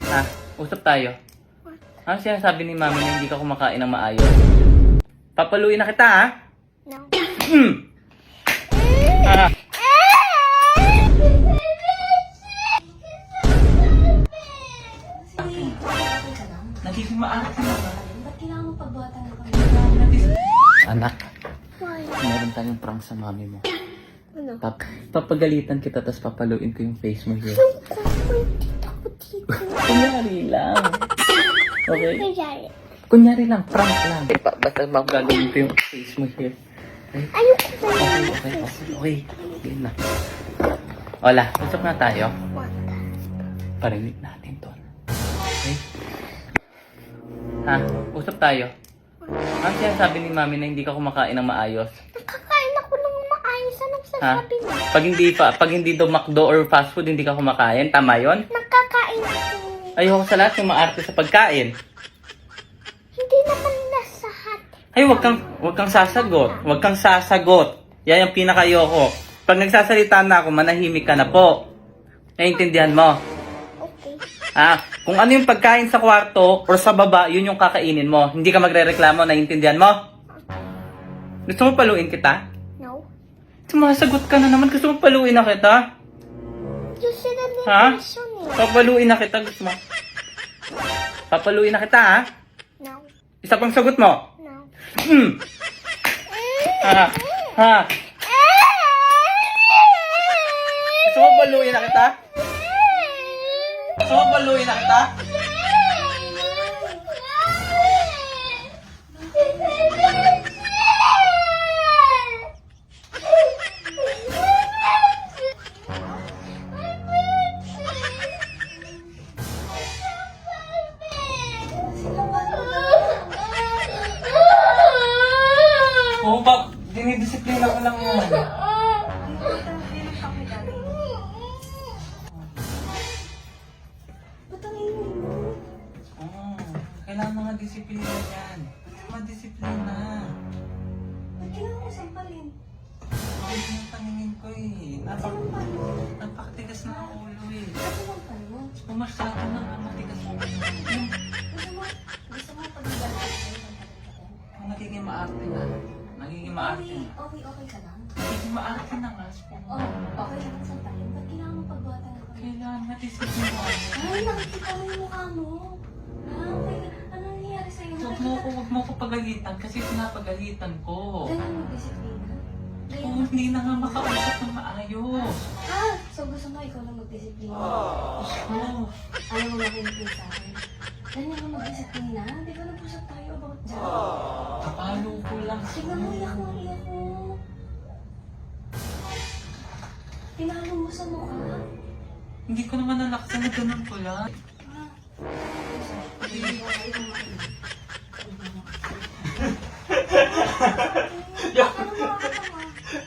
Ha? Usap tayo. Ano sinasabi ni mami na hindi ka kumakain ng maayos? Papaluin na kita, ha? No. Ah. Nagiging maarte na ba? Ba't kailangan mo pagbuhatan ng kami? Anak, Why? meron tayong prank sa mami mo. Ano? Papagalitan kita tapos papaluin ko yung face mo here. Dito ko dito. Kunyari lang. Okay? Nangyari. Kunyari lang, prank lang. Basta magagawin ko yung face mo here. Okay? Ayoko ba yan? Okay. Game na. Wala, usap na tayo. What? Parinig natin to. Okay? Ha? Usap tayo. Ano sinasabi ni mami na hindi ka kumakain ng maayos? Nakakain ako ng maayos. Anong Ha? sasabi mo? Pag hindi daw McDo or fast food, hindi ka kumakain. Tama yon? Nakakain ako. Ayoko sa lahat yung maarte sa pagkain. Hindi naman lahat. Ay, wag kang sasagot. Wag kang sasagot. Yan yung pinaka-ayoko. Pag nagsasalita na ako, manahimik ka na po. Naiintindihan mo? Okay. Ah, kung ano yung pagkain sa kwarto or sa baba, yun yung kakainin mo. Hindi ka magre-reklamo, naiintindihan mo? Gusto mo paluin kita? No. Sumasagot ka na naman, gusto mo paluin na kita? You said an Ha? impression eh. Papaluin na kita, gusto mo? Papaluin na kita, ha? No. Isa pang sagot mo. No. Ha? Ha? Gusto mo paluin na kita? Gusto mo paluin na kita? Oo ba? Dinidisiplina ko lang yan. Ba't ang ingay mo? Oo. Kailangan mga disiplina yan. Madisiplina. Ba't kailangan mo sampalin? Ay, yung paningin ko eh. Sampal mo? Napakatigas na ang ulo eh. Ba't sampal mo? Pumasyado na nga matigas ang ulo. Gusto mo pag-igal ka sa'yo? Ang nagiging maarte na. Nagiging maarte Okay, na. okay ka lang? Nagiging maarte na nga. Oh, okay lang sampalin. Ba't kailangan mo pagbuhatan ng kami? Kailangan madisiplina ko. Ay, nakikita mo yung mukha mo. Okay. Ano nangyayari sa'yo? Huwag mo ko pagalitan kasi pinapagalitan ko. Ganyan mo disiplina? Kung hindi na nga makausap ng maayos. Ah! So gusto mo ikaw na magdisiplina? Oh. Ayaw mo makinig sa akin? Ganyan mo magdisiplina? Di ba nag-usap tayo about dyan? Kapalo ko lang. Tignan mo, iyak mo, iyak mo. Tinalo mo sa mukha. Hindi ko naman nalaksan na ganun ko lang.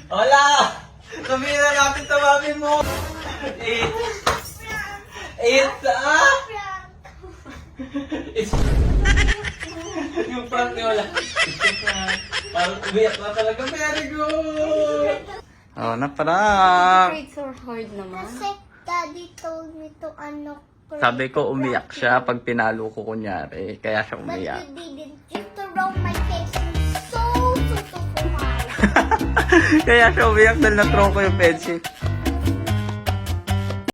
Hola! Sabihin na natin sa mami mo! It's yung prank ni Wala. Parang umiyak na talaga. Very good! Oh, na-prank! It's so hard naman. Kasi daddy told me to ano. Sabi ko umiyak siya pag pinalo ko kunyari. Kaya siya But umiyak. you didn't. Just to roll my face so hard. Kaya siya umiyak dahil na-throw ko yung pencil.